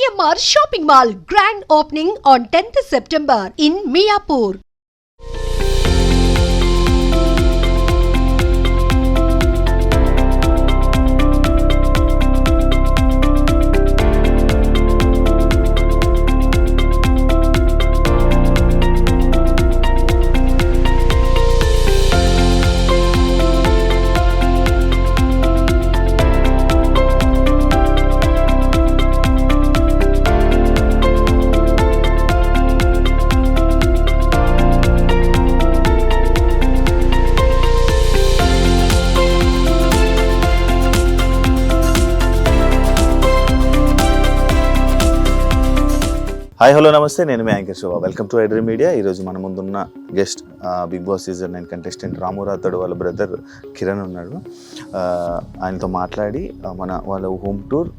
GMR Shopping Mall grand opening on 10th September in Miapur. Hi hello namaste, నేను మీ anchor Shiva. Welcome to iDream media. ఈరోజు మన ముందున్న guest Bigg Boss season 9 contestant Ramu Rathod వాళ్ళ brother Kiran ఉన్నాడు. ఆయనతో మాట్లాడి వాళ్ళ హోమ్ టూర్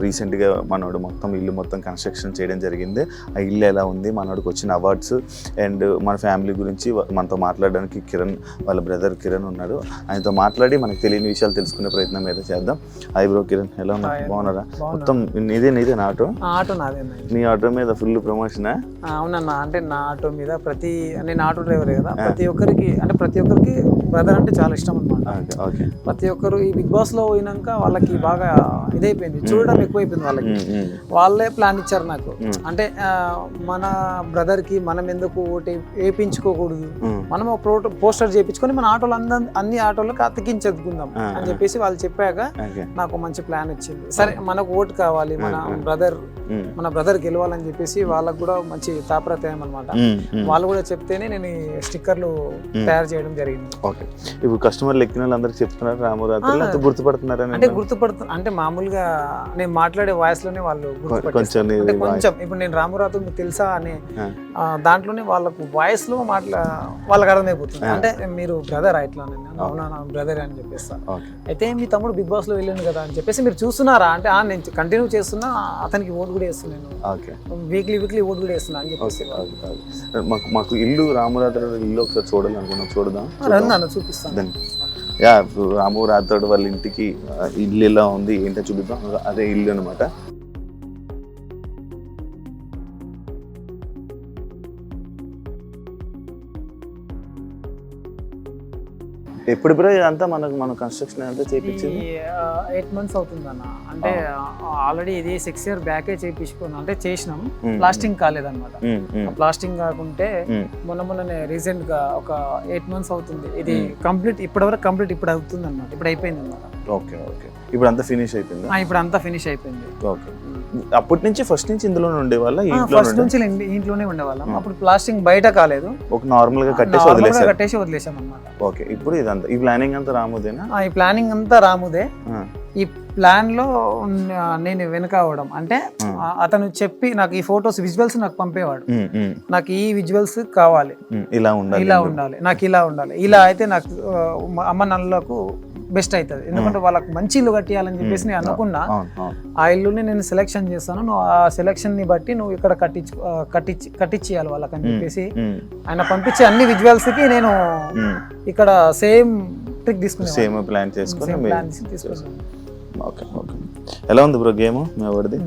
రీసెంట్గా మనోడు ఇల్లు మొత్తం కన్స్ట్రక్షన్ చేయడం జరిగింది. ఆ ఇల్లు ఎలా ఉంది, మనోడికి వచ్చిన అవార్డ్స్ అండ్ మన ఫ్యామిలీ గురించి మనతో మాట్లాడడానికి వాళ్ళ బ్రదర్ కిరణ్ ఉన్నాడు. ఆయనతో మాట్లాడి మనకు తెలియని విషయాలు తెలుసుకునే ప్రయత్నం అయితే చేద్దాం. హాయ్ బ్రో కిరణ్, ఎలా ఉన్నా? బాగున్నారా? మొత్తం నీదే నా ఆటో? నీ ఆటో మీద ఫుల్ ప్రమోషన్? అవునన్నా, అంటే నా ఆటో మీద నేను ఆటో డ్రైవర్ కదా, ప్రతి ఒక్కరికి బ్రదర్ అంటే చాలా ఇష్టం అనమాట. ప్రతి ఒక్కరు ఈ బిగ్ బాస్ లో పోయినాక వాళ్ళకి బాగా ఇదైపోయింది, చూడడం ఎక్కువైపోయింది వాళ్ళకి. వాళ్ళే ప్లాన్ ఇచ్చారు నాకు, అంటే మన బ్రదర్ కి మనం ఎందుకు ఓటు వేయించుకోకూడదు, మనం ఒక పోస్టర్ చేయించుకొని మన ఆటోలు అన్ని ఆటోలకు అతికించుకుందాం అని చెప్పేసి వాళ్ళు చెప్పాక నాకు మంచి ప్లాన్ వచ్చింది. సరే, మనకు ఓటు కావాలి, మన బ్రదర్ గెలవాలని చెప్పేసి వాళ్ళకు కూడా మంచి తాపత్రయం అనమాట. వాళ్ళు కూడా చెప్తేనే నేను స్టిక్కర్లు తయారు చేయడం జరిగింది. ఓకే, ఇప్పుడు కస్టమర్లు ఎక్కిన వాళ్ళు అందరికి చెప్తున్నారు రాము రాథోడ్, గుర్తుపడుతున్నారు? అంటే మామూలుగా నేను మాట్లాడే వాయిస్ లోనే వాళ్ళు కొంచెం. ఇప్పుడు నేను రాము రాథోడ్ మీకు తెలుసా అనే దాంట్లోనే వాళ్ళకు వాయిస్ లో వాళ్ళకి అర్థమైపోతుంది. అంటే మీరు బ్రదర్ ఇట్లా, అవునా నా బ్రదర్ అని చెప్పేస్తా. అయితే మీ తమ్ముడు బిగ్ బాస్ లో వెళ్ళాను కదా అని చెప్పేసి మీరు చూస్తున్నారా అంటే నేను కంటిన్యూ చేస్తున్నా, అతనికి ఓటు కూడా వేస్తున్నాను, వీక్లీ ఓటు కూడా వేస్తున్నా అని చెప్పేసి. మాకు ఇల్లు రాము రాథోడ్ ఇల్లు ఒకసారి చూడాలనుకున్నాం, చూడదాం? చూపిస్తాను. రాము రాథోడ్ వాళ్ళ ఇంటికి ఇల్లు ఎలా ఉంది ఏంటో చూపిద్దాం. అదే ఇల్లు అనమాట. ఎప్పుడు బ్రో ఇదంతా మన కన్స్ట్రక్షన్ అంతా చేయించింది? 8 months అవుతుంది అన్న. అంటే ఆల్రెడీ ఇది 6 years బ్యాకే చేయించుకున్నాం, అంటే చేసినాం, ప్లాస్టింగ్ కాలేదన్నమాట. ప్లాస్టింగ్ కాకుంటే మొన్ననే రీసెంట్ గా ఒక 8 months అవుతుంది ఇది కంప్లీట్. ఇప్పుడు అవుతుంది అన్నమాట, ఇప్పుడు అయిపోయింది అన్నమాట. ఓకే, ఇప్పుడు అంతా ఫినిష్ అయిపోయింది? ఇప్పుడు అంతా ఫినిష్ అయిపోయింది. ఓకే, అప్పటి నుంచి ఫస్ట్ నుంచి ఇందులోనే ఉండేవాళ్ళ? ఫస్ట్ నుంచి ఇంట్లోనే ఉండేవాళ్ళం. అప్పుడు ప్లాస్టింగ్ బయట కాలేదు, ఒక నార్మల్ గా కట్టేసి వదిలేసాం అన్నమాట. ఓకే, ఇప్పుడు ఇదంతా ఈ ప్లానింగ్ అంతా రాముదేనా? ఈ ప్లానింగ్ అంతా రాముదే. ఈ ప్లాన్ లో నేను వెనక అవడం అంటే అతను చెప్పి నాకు ఈ ఫొటోస్ విజువల్స్ నాకు పంపేవాడు, నాకు ఈ విజువల్స్ కావాలి, ఇలా ఉండాలి, నాకు ఇలా ఉండాలి, ఇలా అయితే నాకు అమ్మ నల్లకు బెస్ట్ అవుతుంది. ఎందుకంటే వాళ్ళకి మంచి ఇల్లు కట్టియాలని చెప్పేసి నేను అనుకున్నా. ఆ ఇల్లుని నేను సెలెక్షన్ చేస్తాను, నువ్వు ఆ సెలెక్షన్ ని బట్టి నువ్వు ఇక్కడ కట్టించేయాలి వాళ్ళకి అని చెప్పేసి ఆయన పంపించే అన్ని విజువల్స్ కి నేను ఇక్కడ సేమ్ ట్రిక్ తీసుకున్నాను, సేమ్ ప్లాన్ తీసుకున్నాను. ఎలా ఉంది బ్రో గేమ్?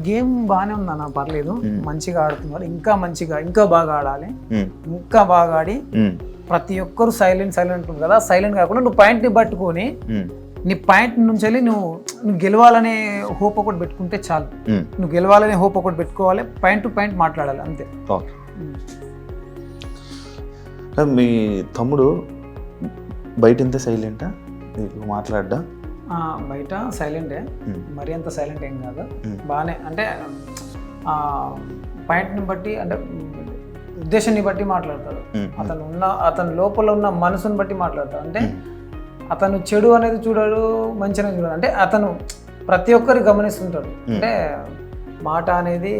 గేమ్ బాగానే ఉంది అన్న, పర్లేదు, మంచిగా ఆడుతున్నారు. ఇంకా బాగా ఆడాలి, ఇంకా బాగా ఆడి ప్రతి ఒక్కరు సైలెంట్ ఉంటుంది కదా, సైలెంట్ కాకుండా నువ్వు పాయింట్ ని పట్టుకొని నీ పాయింట్ నుంచి వెళ్ళి నువ్వు గెలవాలనే హోప్ ఒకటి పెట్టుకుంటే చాలు. నువ్వు గెలవాలనే హోప్ ఒకటి పెట్టుకోవాలి, పాయింట్ టు పాయింట్ మాట్లాడాలి, అంతే. మీ తమ్ముడు బయట ఎంత సైలెంటా మాట్లాడ్డా? బయట సైలెంటే, మరి అంత సైలెంట్ ఏం కాదు, బాగానే. అంటే పాయింట్ని బట్టి, అంటే ఉద్దేశాన్ని బట్టి మాట్లాడతాడు. అతను లోపల ఉన్న మనసుని బట్టి మాట్లాడతాడు. అంటే అతను చెడు అనేది చూడడు, మంచి అనేది చూడడు. అంటే అతను ప్రతి ఒక్కరు గమనిస్తుంటాడు. అంటే మాట అనేది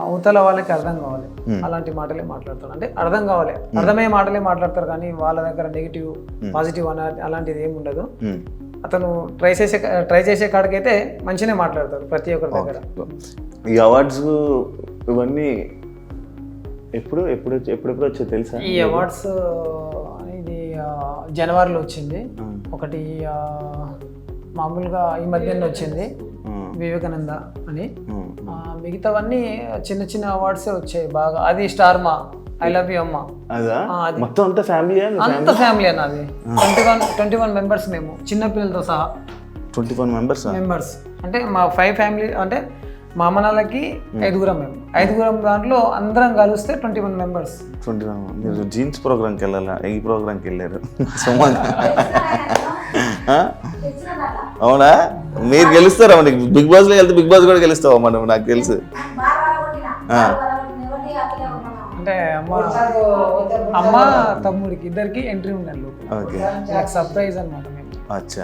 అవతల వాళ్ళకి అర్థం కావాలి, అలాంటి మాటలే మాట్లాడతాడు. అంటే అర్థం కావాలి, అర్థమయ్యే మాటలే మాట్లాడతారు, కానీ వాళ్ళ దగ్గర నెగిటివ్ పాజిటివ్ అలాంటిది ఏమి ఉండదు. అతను ట్రై చేసే కాడికైతే మంచిగానే మాట్లాడతాడు ప్రతి ఒక్కరి దగ్గర. ఈ అవార్డ్స్ ఇవన్నీ ఎప్పుడు వచ్చాయి తెలుసా? ఈ అవార్డ్స్ ఇది జనవరిలో వచ్చింది ఒకటి, మామూలుగా ఈ మధ్యలో వచ్చింది. వివేకానంద అని. మిగతావన్నీ చిన్న చిన్న అవార్డ్సే వచ్చాయి బాగా. అది స్టార్మా, ఐ లవ్ యూ అమ్మ, మొత్తం అంతా ఫ్యామిలీ అంత ఫ్యామిలీ అన్న. అది 21 మెంబర్స్ మేము, చిన్న పిల్లలతో సహా 21 మెంబర్స్. అంటే మా 5 ఫ్యామిలీ, అంటే మా అమ్మనాలకి 5గురం మేము, 5గురం దాంట్లో అందరం కలిస్తే 21 మెంబర్స్. 21. మీరు జీన్స్ ప్రోగ్రామ్కి వెళ్ళాలా? ఈ ప్రోగ్రామ్కి వెళ్ళారు. అవునా? మీరు గెలుస్తారా? బిగ్ బాస్లో వెళ్తే బిగ్ బాస్ కూడా గెలుస్తావా మనం? నాకు తెలుసు. అంటే అమ్మ తమ్ముడికి ఇద్దరికి ఎంట్రీ ఉండాలి లోపల. సర్ప్రైజ్ అనమాట.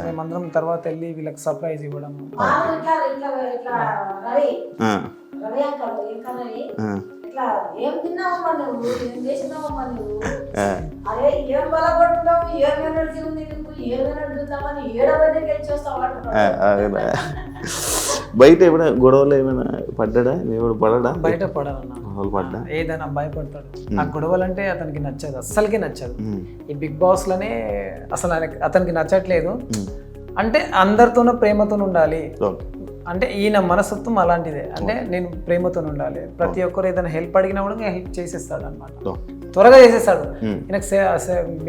మేమందరం తర్వాత వెళ్ళి వీళ్ళకి సర్ప్రైజ్ ఇవ్వడం. బయట ఏమైనా గొడవలు ఏమైనా పడ్డా? పడడా? బయట పడ్డా ఏదైనా భయపడతాడు. ఆ గొడవలు అంటే అతనికి నచ్చదు, అస్సలకి నచ్చదు. ఈ బిగ్ బాస్ లోనే అసలు అతనికి నచ్చట్లేదు. అంటే అందరితోనూ ప్రేమతో ఉండాలి. అంటే ఈయన మనస్తత్వం అలాంటిదే. అంటే నేను ప్రేమతో ఉండాలి. ప్రతి ఒక్కరు ఏదైనా హెల్ప్ అడిగినా కూడా హెల్ప్ చేసేస్తాడు అనమాట. త్వరగా చేసేస్తాడు. ఈయనకు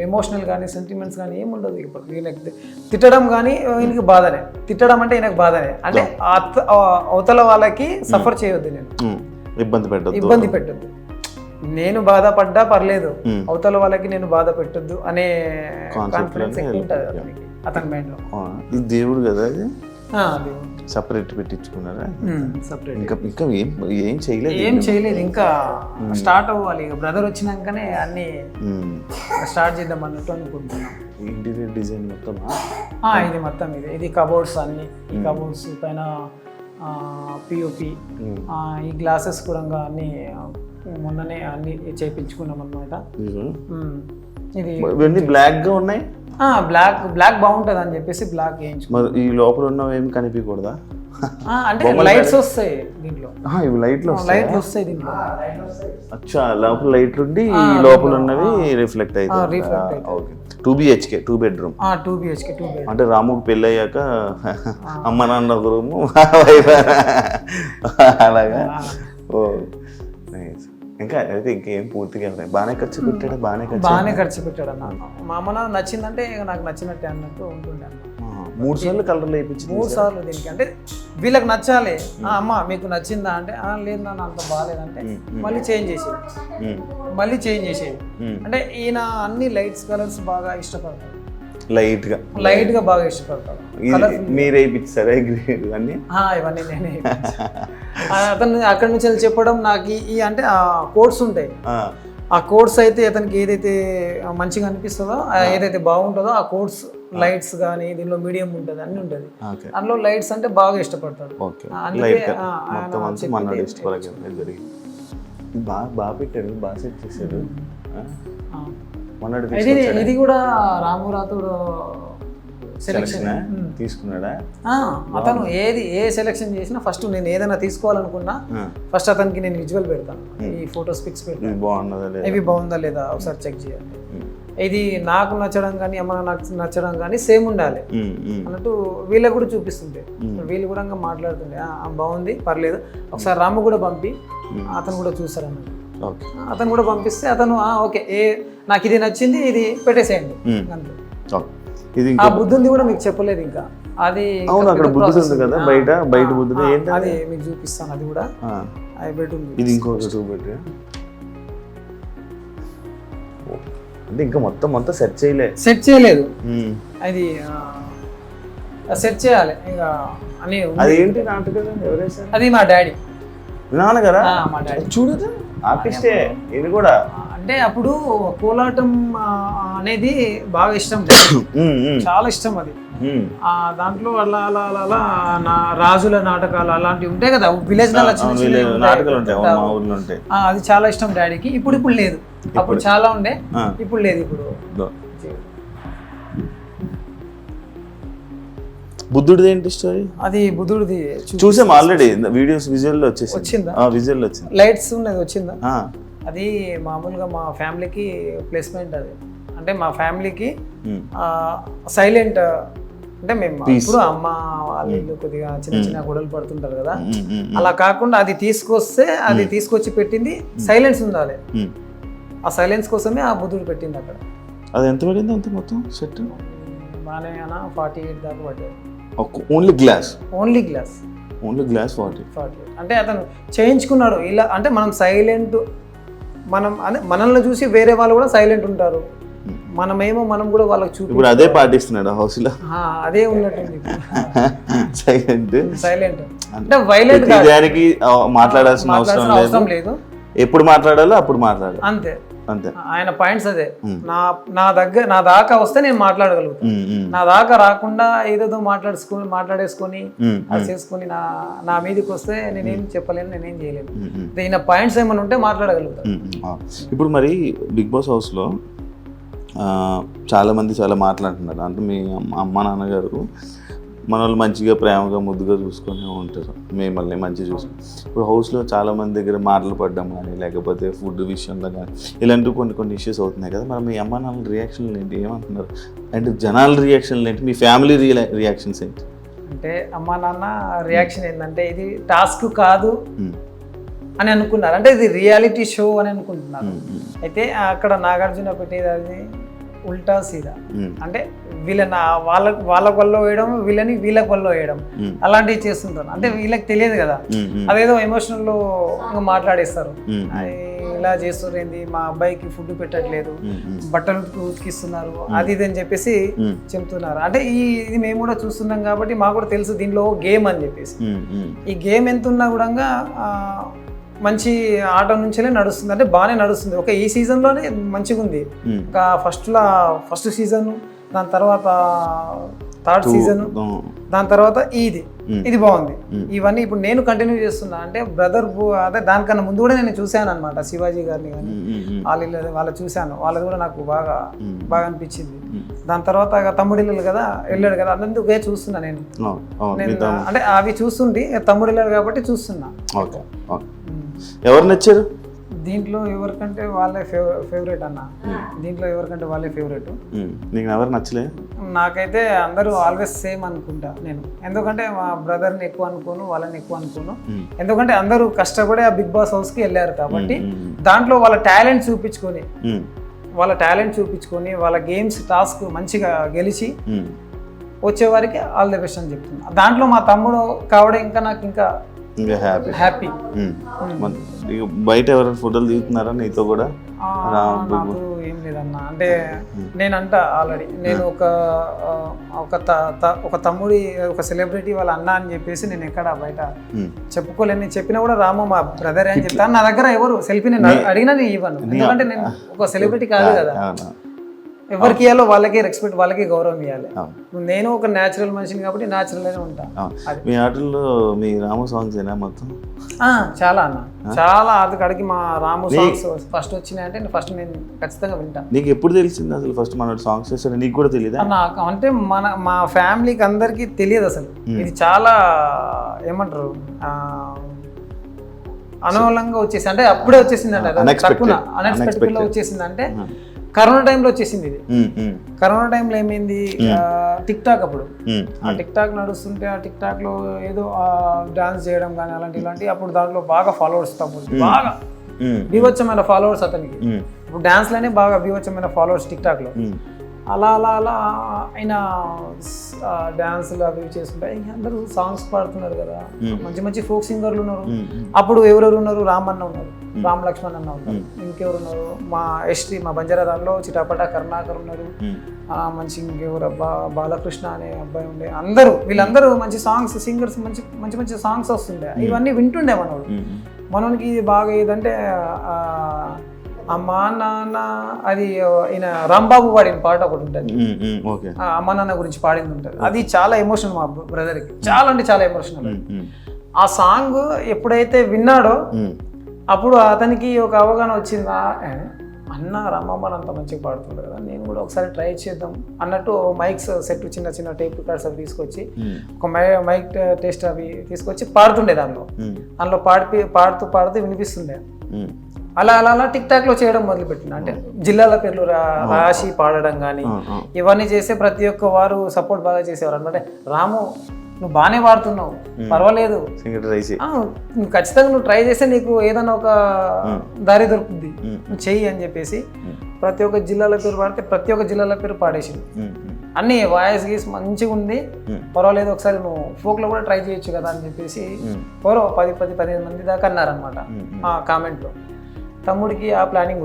ఎమోషనల్ కానీ సెంటిమెంట్స్ కానీ ఏమి ఉండదు. ఇప్పుడు ఈయనకి తిట్టడం కానీ ఈయనకి బాధనే. తిట్టడం అంటే ఈయనకు బాధనే. అంటే అవతల వాళ్ళకి సఫర్ చేయొద్దు, నేను ఇబ్బంది పెట్టద్దు. నేను బాధపడ్డా పర్లేదు, అవతల వాళ్ళకి నేను బాధ పెట్టొద్దు అనే కాన్ఫిడెన్స్ ఎక్కువ ఉంటుంది అతని మైండ్ లో. ఇది దేవుడు కదా, సపరేట్ పెట్టించుకున్నారా? ఇంకా ఏం చేయలేదు. ఇంకా స్టార్ట్ అవ్వాలి. బ్రదర్ వచ్చినాకనే అన్ని స్టార్ట్ చేద్దాం అన్నట్టు అనుకుంటున్నాం. ఇంటీరియర్ డిజైన్ మొత్తం ఇది మొత్తం ఇది కబోర్డ్స్ అన్ని. ఈ కబోర్డ్స్ పైన పిఓపి, ఈ గ్లాసెస్ కూడా అన్ని మొన్ననే అన్ని చేయించుకున్నాం అన్నమాట. ఇది బ్లాక్ గా ఉన్నాయి. బ్లాక్ బాగుంటది అని చెప్పేసి బ్లాక్ వేయించుకున్నాం. ఈ లోపల ఉన్నవి ఏమి కనిపించకూడదా? అంటే లైట్స్ వస్తాయి దీంట్లో. ఇవి లైట్లు వస్తాయి దీంట్లో. అచ్చా, లోపల లైట్లు ఉండి లోపల ఉన్నవి రిఫ్లెక్ట్ అవుతాయి. 2 BHK 2 bedroom. 2 BHK 2 bedroom. అంటే రాముకి పెళ్ళి అయ్యాక అమ్మ నాన్న ఒక రూము అలాగా. ఓ ఇంకా అయితే ఇంకేం పూర్తిగా బాగానే ఖర్చు పెట్టాడు. బాగానే ఖర్చు పెట్టాడు అన్న. మా అమ్మ నాన్న నచ్చిందంటే నాకు నచ్చినట్టే అన్నట్టు ఉంటుండే. 3 సార్లు కలర్లు వేయించింది. 3 సార్లు దీనికి. అంటే వీళ్ళకి నచ్చాలి. అమ్మ మీకు నచ్చిందా అంటే లేదు నాన్న అంత బాగాలేదంటే మళ్ళీ చేంజ్ చేసేది. అంటే ఈయన అన్ని లైట్స్ కలర్స్ బాగా ఇష్టపడతాడు. లైట్ గా బాగా ఇష్టపడతాడు. మీరే ఇప్పించారా ఇవన్నీ? ఇవన్నీ నేనే. అతను అక్కడి నుంచి చెప్పడం నాకు ఈ అంటే ఆ కోడ్స్ ఉంటాయి. ఆ కోడ్స్ అయితే అతనికి ఏదైతే మంచిగా అనిపిస్తుందో, ఏదైతే బాగుంటుందో ఆ కోడ్స్ లైట్స్ కానీ దీనిలో మీడియం ఉంటుంది, అన్ని ఉంటుంది. అందులో లైట్స్ అంటే బాగా ఇష్టపడతాడు. బాగా పెట్టాడు, బాగా సెట్ చేశాడు. ఇది కూడా రాము రాథోడ్ సెలెక్షన్ తీసుకున్నాడా? అతను ఏ సెలెక్షన్ చేసినా ఫస్ట్ నేను ఏదైనా తీసుకోవాలనుకున్నా ఫస్ట్ అతనికి నేను విజువల్ పెడతాను. ఈ ఫోటోస్ పిక్స్ పెడతాను, ఇవి బాగుందా లేదా ఒకసారి చెక్ చేయాలి. ఇది నాకు నచ్చడం కానీ ఏమన్నా నాకు నచ్చడం కానీ సేమ్ ఉండాలి అన్నట్టు వీళ్ళకి కూడా చూపిస్తుంటే వీళ్ళు కూడా మాట్లాడుతుండే బాగుంది పర్లేదు ఒకసారి రాము కూడా పంపి అతను కూడా చూస్తారన్నట్టు. అతను కూడా పంపిస్తే అతను ఓకే నాకు ఇది నచ్చింది ఇది పెట్టేసేయండి అంతే. ఆ బుద్ధుంది కూడా మీకు చెప్పలేదు ఇంకా. అది అది మీకు చూపిస్తాను. అది కూడా ఇది ఇంకొక చూపెట్టి అంటే ఇంకా మొత్తం సెట్ చేయలేదు. అది సెట్ చేయాలి ఇక అని. అదేంటి నాటకం ఎవరేసారు? అది మా డాడీ నాన్నగారా? మా డాడీ చూడదు ఆర్టిస్టే. ఇది కూడా అంటే అప్పుడు కోలాటం అనేది బాగా ఇష్టం, చాలా ఇష్టం అది. దాంట్లో అలా అలా అలా అలా రాజుల నాటకాలు అలాంటివి ఉంటాయి కదా, విలేజ్ అది చాలా ఇష్టం డాడీకి. ఇప్పుడు లేదు, అప్పుడు చాలా ఉండే, ఇప్పుడు లేదు. ఇప్పుడు బుద్ధుడిది ఏంటి స్టోరీ? అది బుద్ధుడిది చూసాం ఆల్రెడీ, వీడియోస్ విజువల్ లో వచ్చిందా? విజువల్ వచ్చింది, లైట్స్ ఉన్నది వచ్చిందా? అది మామూలుగా మా ఫ్యామిలీకి ప్లేస్మెంట్. అది అంటే మా ఫ్యామిలీకి సైలెంట్ అంటే మేము ఇప్పుడు అమ్మ వాళ్ళ ఇల్లు కొద్దిగా చిన్న చిన్న గొడవలు పడుతుంటారు కదా, అలా కాకుండా అది తీసుకొచ్చి పెట్టింది సైలెన్స్ ఉండాలి. ఆ సైలెన్స్ కోసమే ఆ బుద్ధుడు పెట్టింది అక్కడ. అది ఎంత పడింది అంత మొత్తం సెట్? బాగానే 48 దాకా పడ్డాయి. Only glass 40. అంటే అతను చేయించుకున్నాడు ఇలా. అంటే మనం సైలెంట్, మనల్ని చూసి వేరే వాళ్ళు కూడా సైలెంట్ ఉంటారు, మనం కూడా వాళ్ళకి చూపి ఇప్పుడు అదే పాటిస్తున్నాడు హౌస్ లో. అదే ఉన్నట్టుంది సైలెంట్. అంటే వైలెంట్ దానికి మాట్లాడాల్సిన అవసరం లేదు, ఎప్పుడు మాట్లాడాలో అప్పుడు మాట్లాడాలి అంతే. ఆయన పాయింట్స్ అదే. నా దాకా వస్తే నేను మాట్లాడగలుగుతాను, నా దాకా రాకుండా ఏదేదో మాట్లాడేసుకొని అది చేసుకొని నా మీదకి వస్తే నేనేం చెప్పలేను, నేనేం చేయలేను. ఈయన పాయింట్స్ ఏమైనా ఉంటే మాట్లాడగలుగుతాను. ఇప్పుడు మరి బిగ్ బాస్ హౌస్ లో చాలామంది చాలా మాట్లాడుతున్నారు. అంటే మీ అమ్మ నాన్నగారు మన వాళ్ళు మంచిగా ప్రేమగా ముద్దుగా చూసుకొని ఉంటారు, మిమ్మల్ని మంచిగా చూసుకొని. ఇప్పుడు హౌస్లో చాలామంది దగ్గర మాటలు పడ్డం కానీ లేకపోతే ఫుడ్ విషయంలో కానీ ఇలాంటివి కొన్ని ఇష్యూస్ అవుతున్నాయి కదా. మరి మీ అమ్మ నాన్నల రియాక్షన్లు ఏంటి, ఏమంటున్నారు? అంటే జనాల రియాక్షన్లు ఏంటి, మీ ఫ్యామిలీ రియాక్షన్స్ ఏంటి? అంటే అమ్మ నాన్న రియాక్షన్ ఏంటంటే ఇది టాస్క్ కాదు అని అనుకున్నారు, అంటే ఇది రియాలిటీ షో అని అనుకుంటున్నారు. అయితే అక్కడ నాగార్జున పెట్టేది అది ఉల్టా సీదా. అంటే వీళ్ళని వాళ్ళ వల్ల వేయడం, వీళ్ళకి వల్ల వేయడం, అలాంటివి చేస్తుంటారు. అంటే వీళ్ళకి తెలియదు కదా, అదేదో ఎమోషనల్లో మాట్లాడేస్తారు. ఇలా చేస్తారు ఏంది, మా అబ్బాయికి ఫుడ్ పెట్టట్లేదు, బట్టలు ఉతికిస్తున్నారు, అది ఇది అని చెప్పేసి చెప్తున్నారు. అంటే ఇది మేము కూడా చూస్తున్నాం కాబట్టి మాకు కూడా తెలుసు దీనిలో గేమ్ అని చెప్పేసి. ఈ గేమ్ ఎంత ఉన్నా కూడా మంచి ఆట నుంచే నడుస్తుంది, అంటే బాగానే నడుస్తుంది. ఒక ఈ సీజన్లోనే మంచిగా ఉంది. ఇంకా ఫస్ట్ సీజన్, దాని తర్వాత థర్డ్ సీజన్, దాని తర్వాత ఇది బాగుంది. ఇవన్నీ ఇప్పుడు నేను కంటిన్యూ చేస్తున్నా. అంటే బ్రదర్ అదే దానికన్నా ముందు కూడా నేను చూశాను అనమాట, శివాజీ గారిని కానీ వాళ్ళ చూశాను, వాళ్ళది కూడా నాకు బాగా అనిపించింది. దాని తర్వాత తమ్ముడిల్లు కదా వెళ్ళాడు కదా, అందుకే చూస్తున్నా నేను. అంటే అవి చూస్తుంటే తమ్ముడు వెళ్ళాడు కాబట్టి చూస్తున్నా. ఎవరు నచ్చారు దీంట్లో? ఎవరికంటే వాళ్ళే ఫేవరెట్ అన్న. దీంట్లో ఎవరికంటే వాళ్ళే ఫేవరెట్. నీకు ఎవరు నచ్చలే? నాకైతే అందరూ ఆల్వేస్ సేమ్ అనుకుంటా నేను. ఎందుకంటే మా బ్రదర్ని ఎక్కువ అనుకోను, వాళ్ళని ఎక్కువ అనుకోను. ఎందుకంటే అందరూ కష్టపడి ఆ బిగ్ బాస్ హౌస్కి వెళ్ళారు కాబట్టి దాంట్లో వాళ్ళ టాలెంట్ చూపించుకొని వాళ్ళ గేమ్స్ టాస్క్ మంచిగా గెలిచి వచ్చేవారికి ఆల్ ది బెస్ట్ అని చెప్తున్నా. దాంట్లో మా తమ్ముడు కావడం ఇంకా నాకు ఇంకా హ్యాపీ. బయట ఎవరైనా ఫోటోలు దిగుతున్నారా నీతో కూడా? నాకు ఏం లేదన్న. అంటే నేనంట ఆల్రెడీ నేను ఒక తమ్ముడి ఒక సెలబ్రిటీ వాళ్ళ అన్న అని చెప్పేసి నేను ఎక్కడ బయట చెప్పుకోలేను. నేను చెప్పినా కూడా రాము మా బ్రదర్ అని చెప్తాను. నా దగ్గర ఎవరు సెల్ఫీ నేను అడిగినా నేను ఇవ్వను, ఎందుకంటే నేను ఒక సెలబ్రిటీ కాదు కదా. ఎవరికి ఇవ్వాలో వాళ్ళకి రెస్పెక్ట్, వాళ్ళకి గౌరవం ఇవ్వాలి. నేను ఒక న్యాచురల్ మనిషిని కాబట్టి న్యాచురల్గానే ఉంటాను. మీ ఆటల్లో మీ రాము సాంగ్స్ ఏనా మొత్తం? చాలా అన్న, చాలా అక్కడికి మా రాము సాంగ్స్ ఫస్ట్ వచ్చినాయంటే నేను ఖచ్చితంగా వింటాను. నీకు ఎప్పుడు తెలిసింది అసలు ఫస్ట్ మన సాంగ్స్ చేస్తాడు? నీకు కూడా తెలియదా? నాకు అంటే మా ఫ్యామిలీకి అందరికీ తెలియదు అసలు. ఇది చాలా ఏమంటారు అనూలంగా వచ్చేసి, అంటే అప్పుడే వచ్చేసింది అంటే అన్ఎక్స్పెక్టెడ్ వచ్చేసింది. అంటే కరోనా టైంలో వచ్చేసింది ఇది. కరోనా టైంలో ఏమైంది, టిక్ టాక్ అప్పుడు ఆ టిక్ టాక్ నడుస్తుంటే ఆ టిక్ టాక్ లో ఏదో డాన్స్ చేయడం కానీ ఇలాంటి అప్పుడు దాంట్లో బాగా ఫాలోవర్స్, బాగా బీభత్సమైన ఫాలోవర్స్ అతనికి. ఇప్పుడు డాన్స్ లోనే బాగా బీభత్సమైన ఫాలోవర్స్ టిక్ టాక్ లో. అలా ఆయన డాన్సులు అవి చేసుకుంటే అందరూ సాంగ్స్ పాడుతున్నారు కదా, మంచి ఫోక్ సింగర్లు ఉన్నారు. అప్పుడు ఎవరెవరు ఉన్నారు, రామన్న ఉన్నారు, రామ్ లక్ష్మణ్ అన్న ఉన్నారు, ఇంకెవరు ఉన్నారు, మా ఎస్టీ మా బంజారాలో చిటాపట కరుణాకర్ ఉన్నారు, మంచి ఇంకెవరు బాలకృష్ణ అనే అబ్బాయి ఉండే. వీళ్ళందరూ మంచి సాంగ్స్ సింగర్స్, మంచి సాంగ్స్ వస్తుండే. ఇవన్నీ వింటుండే మనోనికి బాగా ఏదంటే అమ్మా నాన్న, అది ఈయన రాంబాబు పాడిన పాట ఒకటి ఉంటుంది, అమ్మా నాన్న గురించి పాడింది ఉంటుంది. అది చాలా ఎమోషనల్ మా బ్రదర్కి, చాలా అంటే చాలా ఎమోషనల్. ఆ సాంగ్ ఎప్పుడైతే విన్నాడో అప్పుడు అతనికి ఒక అవగాహన వచ్చిందా, అన్న రామమ్మని అంత మంచిగా పాడుతుంది కదా, నేను కూడా ఒకసారి ట్రై చేద్దాం అన్నట్టు మైక్స్ సెట్, చిన్న టేప్ రికార్డ్స్ అవి తీసుకొచ్చి ఒక మైక్ టెస్ట్ అవి తీసుకొచ్చి పాడుతుండే. దానిలో పాడుతూ వినిపిస్తుండే. అలా అలా అలా టిక్ టాక్ లో చేయడం మొదలుపెట్టిన, అంటే జిల్లాల పేర్లు రాసి పాడడం కానీ ఇవన్నీ చేస్తే ప్రతి ఒక్క వారు సపోర్ట్ బాగా చేసేవారు అనమాట. రాము నువ్వు బాగానే పాడుతున్నావు, పర్వాలేదు, నువ్వు ఖచ్చితంగా నువ్వు ట్రై చేస్తే నీకు ఏదైనా ఒక దారి దొరుకుతుంది, నువ్వు చెయ్యి అని చెప్పేసి ప్రతి ఒక్క జిల్లాల పేరు పాడితే ప్రతి ఒక్క జిల్లాల పేరు పాడేసింది. అన్ని వాయిస్ గీస్ మంచిగా ఉంది, పర్వాలేదు ఒకసారి నువ్వు ఫోక్ లో కూడా ట్రై చేయొచ్చు కదా అని చెప్పేసి ఎవరో 10-15 మంది దాకా అన్నారనమాట ఆ కామెంట్ లో. తమ్ముడికి ఆ ప్లానింగ్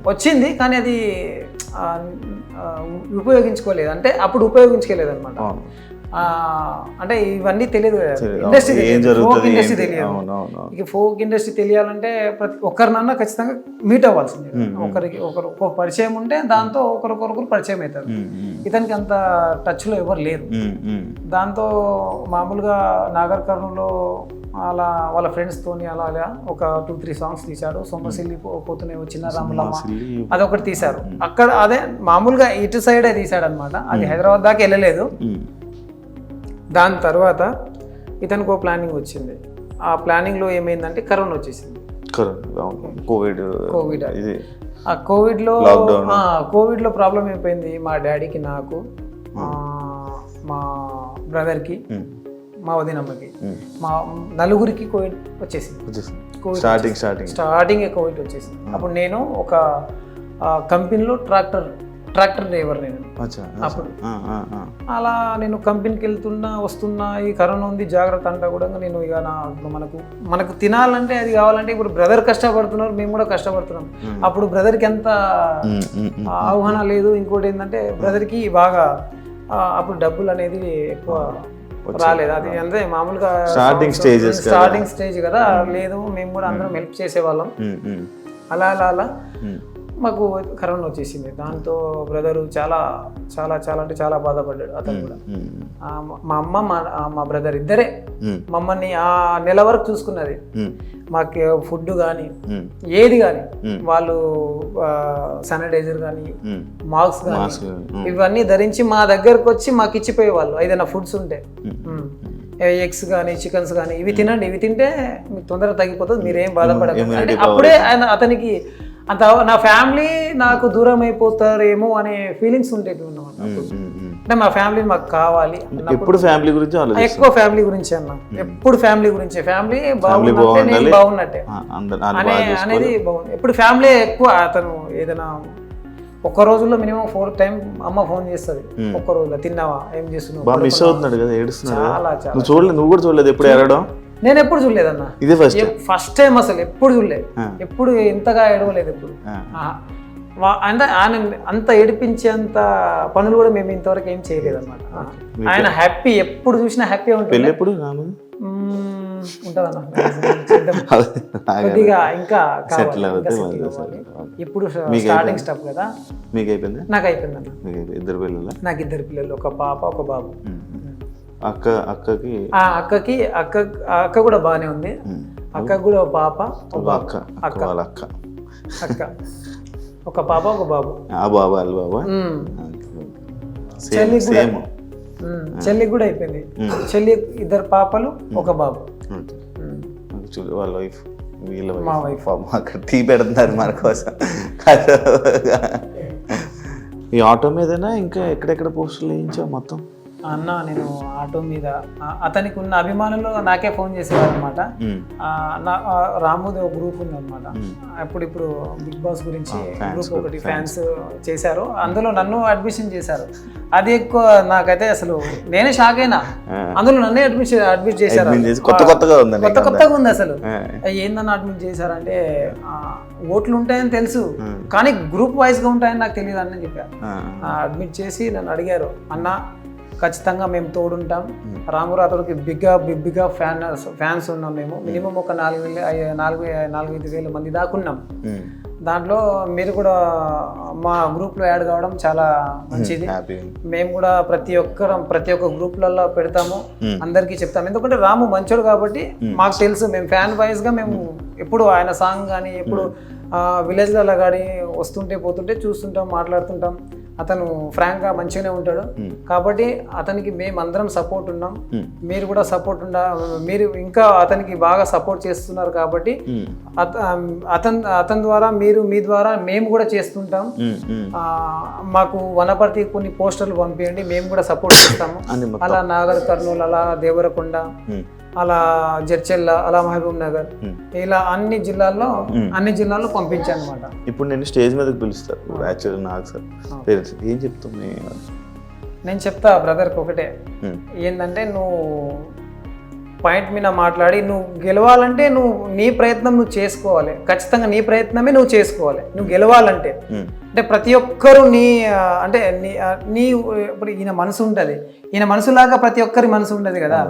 వచ్చింది కానీ అది ఉపయోగించుకోలేదు, అంటే అప్పుడు ఉపయోగించుకోలేదు అనమాట. అంటే ఇవన్నీ తెలియదు కదా, ఇండస్ట్రీ ఫోక్ ఇండస్ట్రీ తెలియదు. ఇక ఫోక్ ఇండస్ట్రీ తెలియాలంటే ప్రతి ఒక్కరినన్నా ఖచ్చితంగా మీట్ అవ్వాల్సిందే. ఒకరు పరిచయం ఉంటే దాంతో ఒకరికొకరు పరిచయం అవుతారు. ఇతనికి అంత టచ్ లో ఎవరు లేరు. దాంతో మామూలుగా నాగర్ కర్నూలులో అలా వాళ్ళ ఫ్రెండ్స్ తోని అలా ఒక 2-3 సాంగ్స్ తీశాడు. సొమ్మసిల్లి పోతూనే వచ్చిన రాములమ్మ అదొకటి తీశారు. అక్కడ అదే మామూలుగా ఇటు సైడే తీశాడు అనమాట. అది హైదరాబాద్ దాకా వెళ్ళలేదు. దాని తర్వాత ఇతనికి ఒక ప్లానింగ్ వచ్చింది. ఆ ప్లానింగ్ లో ఏమైందంటే కరోనా వచ్చేసింది. కోవిడ్ ఆ కోవిడ్ లో ప్రాబ్లం అయిపోయింది మా డాడీకి, నాకు, మా బ్రదర్కి, మా వదినమ్మకి, మా నలుగురికి కోవిడ్ వచ్చేసింది. స్టార్టింగ్ కోవిడ్ వచ్చేసింది. అప్పుడు నేను ఒక కంపెనీలో ట్రాక్టర్ డ్రైవర్ నేను. అప్పుడు అలా నేను కంపెనీకి వస్తున్నా ఈ కరోనా ఉంది జాగ్రత్త అంటా కూడా నేను ఇక మనకు తినాలంటే అది కావాలంటే ఇప్పుడు బ్రదర్ కష్టపడుతున్నారు, మేము కూడా కష్టపడుతున్నాం. అప్పుడు బ్రదర్కి ఎంత అవగాహన లేదు. ఇంకోటి ఏంటంటే బ్రదర్కి బాగా అప్పుడు డబ్బులు అనేది ఎక్కువ రాలేదు. అది అంటే మామూలుగా స్టార్టింగ్ స్టేజ్ కదా, లేదు మేము కూడా అందరం హెల్ప్ చేసేవాళ్ళం. అలా అలా అలా మాకు కరోనా వచ్చేసింది. దాంతో బ్రదరు చాలా చాలా చాలా అంటే చాలా బాధపడ్డాడు. అతను కూడా మా అమ్మ మా బ్రదర్ ఇద్దరే మమ్మల్ని ఆ నెల వరకు చూసుకున్నది. మాకు ఫుడ్ కానీ ఏది కానీ వాళ్ళు శానిటైజర్ కానీ మాస్క్ కానీ ఇవన్నీ ధరించి మా దగ్గరకు వచ్చి మాకు ఇచ్చిపోయేవాళ్ళు. ఏదైనా ఫుడ్స్ ఉంటే ఎగ్స్ కానీ చికెన్స్ కానీ ఇవి తినండి, ఇవి తింటే మీకు తొందరగా తగ్గిపోతుంది, మీరేం బాధపడకండి. అప్పుడే అతనికి అంత నా ఫ్యామిలీ నాకు దూరం అయిపోతారేమో అనే ఫీలింగ్స్ ఉండేవి అన్నమాట. అంటే మా ఫ్యామిలీ మాకు కావాలి, ఎక్కువ ఫ్యామిలీ గురించి అన్నా, ఎప్పుడు ఫ్యామిలీ గురించే. ఫ్యామిలీ బాగున్నట్టే నేను బాగున్నట్టే అనేది బాగుంది. ఎప్పుడు ఫ్యామిలీ ఎక్కువ. అతను ఏదైనా ఒక్క రోజుల్లో మినిమం 4 times అమ్మ ఫోన్ చేస్తుంది. ఒక్క రోజులో తిన్నావా, ఏం చేస్తున్నావు, నువ్వు కూడా చూడలేదు ఎప్పుడు ఏడవడం? నేను ఎప్పుడు చూడలేదన్న, ఇదే ఫస్ట్ టైం అసలు. ఎప్పుడు చూడలేదు, ఎప్పుడు ఇంతగా ఏడవలేదు ఎప్పుడు. అంత ఏడిపించేంత పనులు కూడా మేము ఇంతవరకు ఏం చేయలేదు అనమాట. ఆయన హ్యాపీ, ఎప్పుడు చూసినా హ్యాపీ ఉంటుంది. ఉంటుందన్న కొద్దిగా ఇంకా ఇప్పుడు స్టార్టింగ్ స్టెప్ కదా. నాకు అయిపోయిందన్న. నాకు 2 పిల్లలు, ఒక పాప ఒక బాబు. అక్క కూడా బాగానే ఉంది. అక్క కూడా ఒక పాప ఒక పాప ఒక బాబు. చెల్లికి కూడా అయిపోయింది. చెల్లి 2 పాపలు ఒక బాబు. వాళ్ళ వైఫ్ మా వైఫ్ అక్కడ టీ పెడుతున్నారు మన కోసం. ఈ ఆటో మీదనా ఇంకా ఎక్కడెక్కడ పోస్టులు వేయించావు మొత్తం? అన్న నేను ఆటో మీద అతనికి ఉన్న అభిమానులు నాకే ఫోన్ చేసేవారు అనమాట. రాముది ఒక గ్రూప్ ఉంది అనమాట. ఇప్పుడు బిగ్ బాస్ గురించి గ్రూప్ ఒకటి ఫ్యాన్స్ చేశారు. అందులో నన్ను అడ్మిషన్ చేశారు. అది ఎక్కువ నాకైతే అసలు నేనే షాక్ అయినా. అందులో నన్నే అడ్మిట్ చేశారు. కొత్తగా ఉంది అసలు. ఏందన్నా అడ్మిట్ చేశారంటే ఓట్లు ఉంటాయని తెలుసు కానీ గ్రూప్ వైజ్ గా ఉంటాయని నాకు తెలియదు అని చెప్పారు. అడ్మిట్ చేసి నన్ను అడిగారు, అన్న ఖచ్చితంగా మేము తోడుంటాం, రామురాతడికి బిగ్గా ఫ్యాన్స్ ఉన్నాం మేము. మినిమం ఒక 4,000-5,000 మంది దాకా ఉన్నాం. దాంట్లో మీరు కూడా మా గ్రూప్లో యాడ్ కావడం చాలా మంచిది. మేము కూడా ప్రతి ఒక్క గ్రూప్లలో పెడతాము, అందరికీ చెప్తాము. ఎందుకంటే రాము మంచోడు కాబట్టి మాకు తెలుసు. మేము ఫ్యాన్ వైజ్గా మేము ఎప్పుడు ఆయన సాంగ్ కానీ ఎప్పుడు విలేజ్లలో కానీ వస్తుంటే పోతుంటే చూస్తుంటాం, మాట్లాడుతుంటాం. అతను ఫ్రాంక్ గా మంచిగానే ఉంటాడు. కాబట్టి అతనికి మేమందరం సపోర్ట్ ఉన్నాం, మీరు కూడా సపోర్ట్ మీరు ఇంకా అతనికి బాగా సపోర్ట్ చేస్తున్నారు. కాబట్టి అతని ద్వారా మీ ద్వారా మేము కూడా చేస్తుంటాం. మాకు వనపర్తి కొన్ని పోస్టర్లు పంపించండి, మేము కూడా సపోర్ట్ చేస్తాము. అలా నాగర్ కర్నూలు, అలా దేవరకొండ, అలా జడ్చెల్ల, అలా మహబూబ్ నగర్, ఇలా అన్ని జిల్లాల్లో పంపించాను అనమాట. ఇప్పుడు నేను స్టేజ్ మీదకి పిలుస్తారు యాక్చువల్లీ నాకు సార్ ఏం చెప్తాం? నేను చెప్తా బ్రదర్కి ఒకటే, ఏంటంటే నువ్వు పాయింట్ మీద మాట్లాడి నువ్వు గెలవాలంటే నువ్వు నీ ప్రయత్నం నువ్వు చేసుకోవాలి. ఖచ్చితంగా నీ ప్రయత్నమే నువ్వు చేసుకోవాలి నువ్వు గెలవాలంటే. అంటే ప్రతి ఒక్కరు నీ ఇప్పుడు ఈయన మనసు ఉంటుంది, ఈయన మనసులాగా ప్రతి ఒక్కరి మనసు ఉండదు కదా.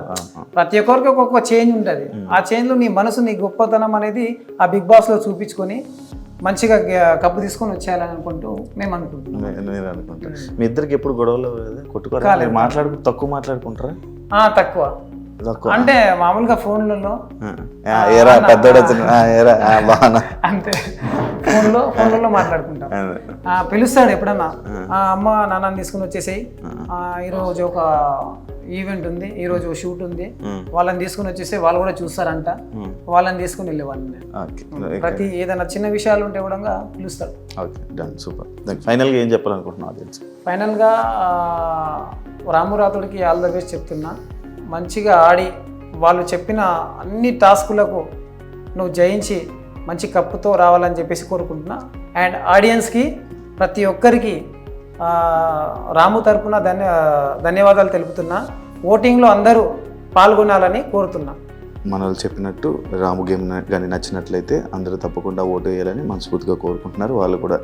ప్రతి ఒక్కరికి ఒక్కొక్క చేంజ్ ఉంటుంది. ఆ చేంజ్లో నీ మనసు, నీ గొప్పతనం అనేది ఆ బిగ్ బాస్లో చూపించుకొని మంచిగా కప్పు తీసుకొని వచ్చేయాలని అనుకుంటూ మేము అనుకుంటున్నాం. మీ ఇద్దరికి ఎప్పుడు గొడవలు కొట్టుకోవాలి? తక్కువ మాట్లాడుకుంటారా? తక్కువ అంటే మామూలుగా ఫోన్లలో అంతే, ఫోన్లలో మాట్లాడుకుంటాం. పిలుస్తాడు ఎప్పుడన్నా, అమ్మ నాన్న తీసుకుని వచ్చేసేయి, ఈరోజు ఒక ఈవెంట్ ఉంది, ఈరోజు షూట్ ఉంది, వాళ్ళని తీసుకుని వచ్చేసి వాళ్ళు కూడా చూస్తారంట, వాళ్ళని తీసుకుని వెళ్ళేవాళ్ళని. ప్రతి ఏదైనా చిన్న విషయాలు ఉంటే కూడా పిలుస్తాడు. ఫైనల్గా ఏం చెప్పాలనుకుంటున్నావు? ఫైనల్గా రాము రాథోడ్కి ఆల్ ద బెస్ట్ చెప్తున్నా. మంచిగా ఆడి వాళ్ళు చెప్పిన అన్ని టాస్కులకు నువ్వు జయించి మంచి కప్పుతో రావాలని చెప్పేసి కోరుకుంటున్నా. అండ్ ఆడియన్స్కి ప్రతి ఒక్కరికి రాము తరపున ధన్యవాదాలు తెలుపుతున్నా. ఓటింగ్లో అందరూ పాల్గొనాలని కోరుతున్నా. మనల్ని చెప్పినట్టు రాము గేమ్ కానీ నచ్చినట్లయితే అందరూ తప్పకుండా ఓటు వేయాలని మనస్ఫూర్తిగా కోరుకుంటున్నారు. వాళ్ళు కూడా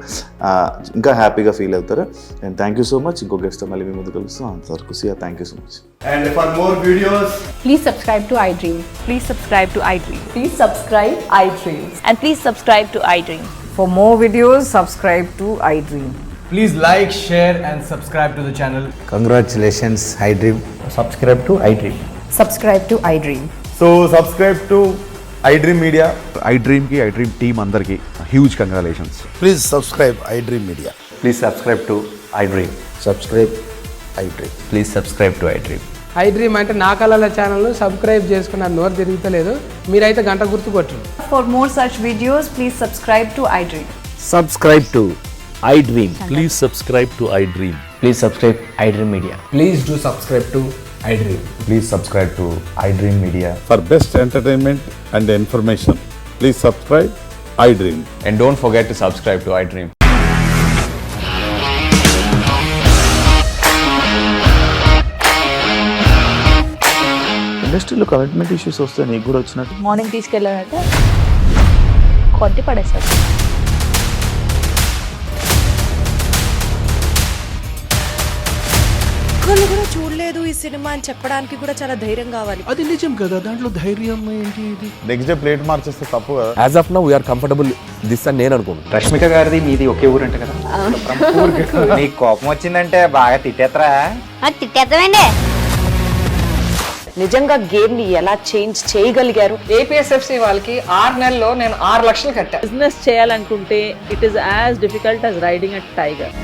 ఇంకా హ్యాపీగా ఫీల్ అవుతారు. And thank you so much. ఇంకో గెస్ట్తో మళ్ళీ మీ ముందు కలుస్తాం. అంతవరకు see ya, thank you so much. And for more videos, please subscribe to iDream. Please subscribe to iDream. Please subscribe iDream. And please subscribe to iDream. For more videos, subscribe to iDream. please like, share and subscribe to the channel. Congratulations, iDream. Subscribe to iDream. Subscribe to iDream. So subscribe to iDream Media. iDream team andarki huge congratulations. Please subscribe iDream Media. Please subscribe to iDream. Subscribe iDream. Please subscribe to iDream. iDream అంటే నా కళల channel subscribe చేసుకున్న నోరు తిరుగుతలేదు, మీరైతే గంట గుర్తు కొట్టండి. For more such videos, please subscribe to iDream. Subscribe to iDream. Please subscribe to iDream. Please subscribe iDream Media. Please do subscribe to iDream. Please subscribe to iDream Media. For best entertainment and information, please subscribe iDream. And don't forget to subscribe to iDream. ఇండస్ట్రీలో commitment issues వస్తే నీకు కూడా వచ్చినట్టు morning తీసుకెళ్ళాలంటే కొట్టి పడేస్తారు. ఒక్కళ్ళు కూడా చూడలేదు ఈ సినిమా అని చెప్పడానికి కూడా చాలా ధైర్యం కావాలి. అది నిజం కదా, దాంట్లో ధైర్యం ఏంటి? ఇది నెక్స్ట్ డే ప్లేట్ మార్చేస్తే తప్పు కదా. As of now, we are comfortable this అని నేను అనుకుంటున్నాను. రష్మిక గారిది మీది ఒకే ఊరంట కదా. నీకు కోపం వచ్చిందంటే బాగా తిట్టేత్తరా? తిట్టేద్దామండి. నిజంగా గేమ్ ని ఎలా చేంజ్ చేయగలిగారు? ఏపీఎస్ఎఫ్సి వాళ్ళకి 6 నెలల్లో నేను 6 లక్షలు కట్టా. బిజినెస్ చేయాలనుకుంటే it is as difficult as riding a tiger.